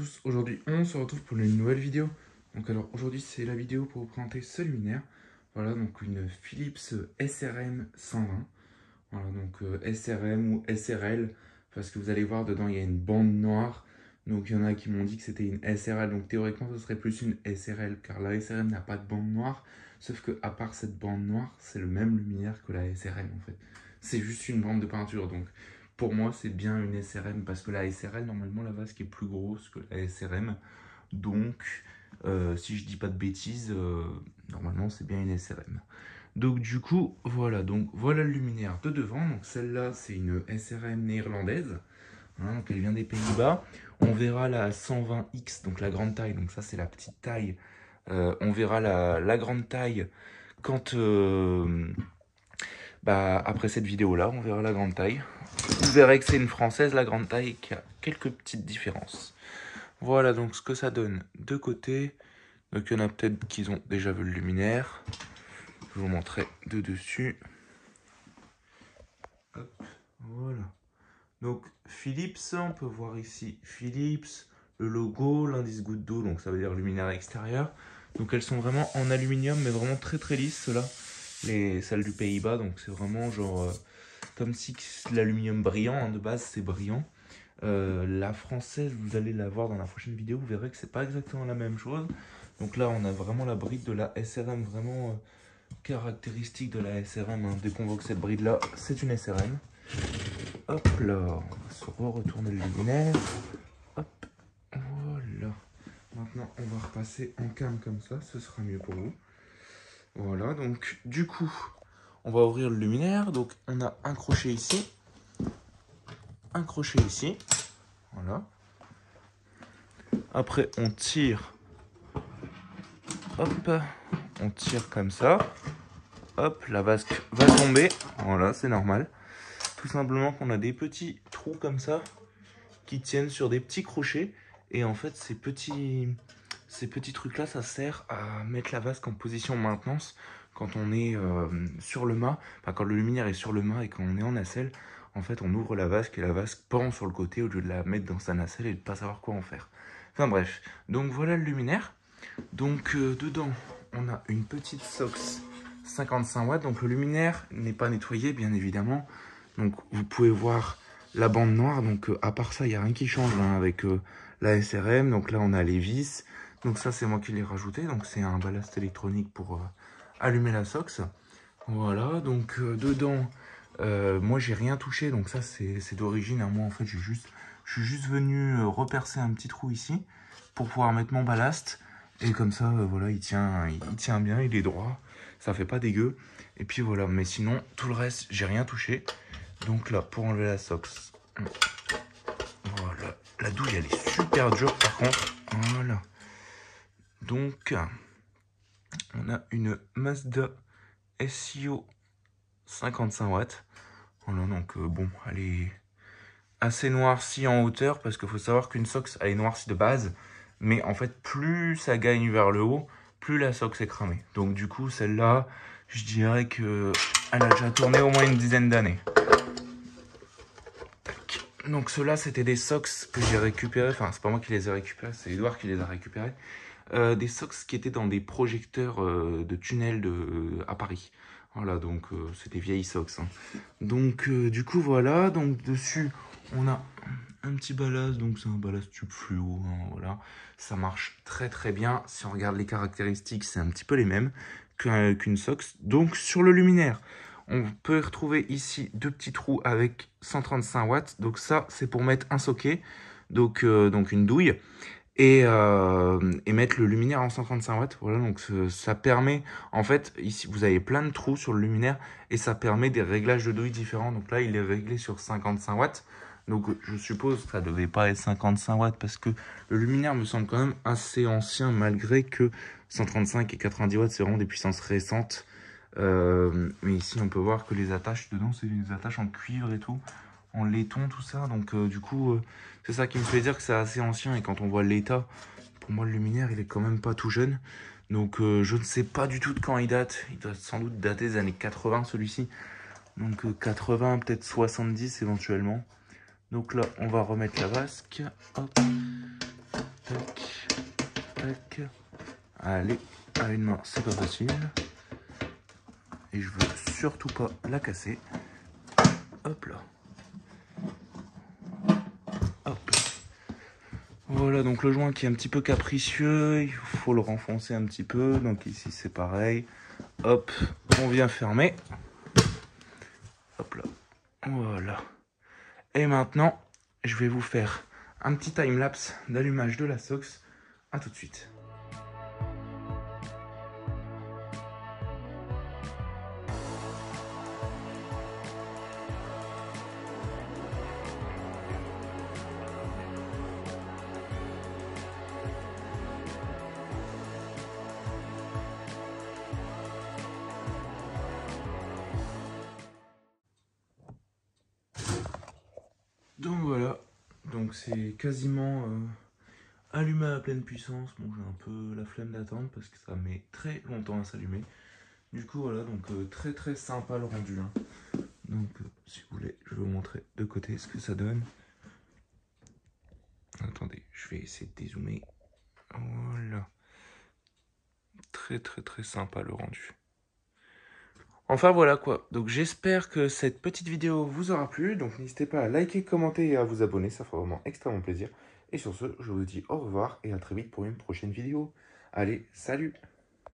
tous, aujourd'hui on se retrouve pour une nouvelle vidéo. Donc alors aujourd'hui c'est la vidéo pour vous présenter ce luminaire. Voilà donc une Philips SRM 120. Voilà donc SRM ou SRL parce que vous allez voir dedans il y a une bande noire. Donc il y en a qui m'ont dit que c'était une SRL, donc théoriquement ce serait plus une SRL car la SRM n'a pas de bande noire. Sauf que à part cette bande noire c'est le même luminaire que la SRL en fait. C'est juste une bande de peinture donc... Pour moi, c'est bien une SRM parce que la SRL, normalement, la vasque est plus grosse que la SRM. Donc, si je dis pas de bêtises, normalement, c'est bien une SRM. Donc, du coup, voilà. Donc, voilà le luminaire de devant. Donc, celle-là, c'est une SRM néerlandaise. Hein, donc, elle vient des Pays-Bas. On verra la 120X, donc la grande taille. Donc, ça, c'est la petite taille. On verra la grande taille quand... après cette vidéo-là, on verra la grande taille. Vous verrez que c'est une française, la grande taille, qui a quelques petites différences. Voilà donc ce que ça donne de côté. Donc il y en a peut-être qui ont déjà vu le luminaire. Je vous montrerai de dessus. Hop, voilà. Donc Philips, on peut voir ici Philips, le logo, l'indice goutte d'eau, donc ça veut dire luminaire extérieur. Donc elles sont vraiment en aluminium, mais vraiment très très lisses, ceux-là. Celles du Pays-Bas, donc c'est vraiment genre... comme si l'aluminium brillant, hein, de base c'est brillant. La française, vous allez la voir dans la prochaine vidéo, vous verrez que c'est pas exactement la même chose. Donc là, on a vraiment la bride de la SRM, vraiment caractéristique de la SRM. Hein. Dès qu'on voit que cette bride là, c'est une SRM. Hop là, on va se retourner le luminaire. Hop, voilà. Maintenant, on va repasser en cam comme ça, ce sera mieux pour vous. Voilà, donc du coup, on va ouvrir le luminaire. Donc on a un crochet ici. Un crochet ici, voilà. Après on tire, hop, on tire comme ça, hop, la vasque va tomber, voilà, c'est normal. Tout simplement qu'on a des petits trous comme ça qui tiennent sur des petits crochets et en fait ces petits trucs là ça sert à mettre la vasque en position maintenance quand on est sur le mât, enfin quand le luminaire est sur le mât et quand on est en nacelle. En fait, on ouvre la vasque et la vasque pend sur le côté au lieu de la mettre dans sa nacelle et de pas savoir quoi en faire. Enfin bref, donc voilà le luminaire. Donc dedans, on a une petite Sox 55 watts. Donc le luminaire n'est pas nettoyé, bien évidemment. Donc vous pouvez voir la bande noire. Donc à part ça, il n'y a rien qui change hein, avec la SRM. Donc là, on a les vis. Donc ça, c'est moi qui l'ai rajouté. Donc c'est un ballast électronique pour allumer la Sox. Voilà, donc dedans... moi j'ai rien touché, donc ça c'est d'origine. Hein. Moi en fait je suis juste venu repercer un petit trou ici pour pouvoir mettre mon ballast. Et comme ça, voilà, il tient bien, il est droit, ça fait pas dégueu. Et puis voilà, mais sinon tout le reste j'ai rien touché. Donc là pour enlever la Sox, voilà, la douille elle est super dure par contre. Voilà. Donc on a une Mazda SEO 55 watts. Voilà, donc bon, elle est assez noircie en hauteur parce qu'il faut savoir qu'une Sox elle est noircie de base, mais en fait plus ça gagne vers le haut, plus la Sox est cramée. Donc du coup celle-là, je dirais que elle a déjà tourné au moins une dizaine d'années. Donc ceux-là c'était des Sox que j'ai récupérés, enfin c'est pas moi qui les ai récupérés, c'est Edouard qui les a récupérés. Des Sox qui étaient dans des projecteurs de tunnels à Paris. Voilà, donc c'est des vieilles Sox. Hein. Donc du coup voilà, donc dessus on a un petit ballast, donc c'est un ballast tube fluo, hein, voilà. Ça marche très très bien. Si on regarde les caractéristiques, c'est un petit peu les mêmes qu'une Sox. Donc sur le luminaire, on peut retrouver ici deux petits trous avec 135 watts. Donc ça, c'est pour mettre un socket, donc une douille. Et mettre le luminaire en 135 watts. Voilà, donc ça permet, en fait, ici vous avez plein de trous sur le luminaire et ça permet des réglages de douille différents. Donc là, il est réglé sur 55 watts. Donc je suppose que ça devait pas être 55 watts parce que le luminaire me semble quand même assez ancien malgré que 135 et 90 watts, c'est vraiment des puissances récentes. Mais ici, on peut voir que les attaches dedans, c'est des attaches en cuivre et tout. En laiton, tout ça. Donc du coup, c'est ça qui me fait dire que c'est assez ancien. Et quand on voit l'état, pour moi, le luminaire, il est quand même pas tout jeune. Donc je ne sais pas du tout de quand il date. Il doit sans doute dater des années 80, celui-ci. Donc 80, peut-être 70 éventuellement. Donc là, on va remettre la vasque. Hop. Tac. Allez, à une main, c'est pas facile. Et je veux surtout pas la casser. Hop là. Hop. Voilà, donc le joint qui est un petit peu capricieux, il faut le renfoncer un petit peu. Donc ici c'est pareil. Hop, on vient fermer. Hop là. Voilà. Et maintenant, je vais vous faire un petit time-lapse d'allumage de la SOX. A tout de suite. Donc voilà, donc c'est quasiment allumé à pleine puissance. Bon, j'ai un peu la flemme d'attendre parce que ça met très longtemps à s'allumer. Du coup voilà, donc très très sympa le rendu. Hein. Donc si vous voulez, je vais vous montrer de côté ce que ça donne. Attendez, je vais essayer de dézoomer. Voilà. Très très très sympa le rendu. Enfin voilà quoi, donc j'espère que cette petite vidéo vous aura plu, donc n'hésitez pas à liker, commenter et à vous abonner, ça fera vraiment extrêmement plaisir. Et sur ce, je vous dis au revoir et à très vite pour une prochaine vidéo. Allez, salut!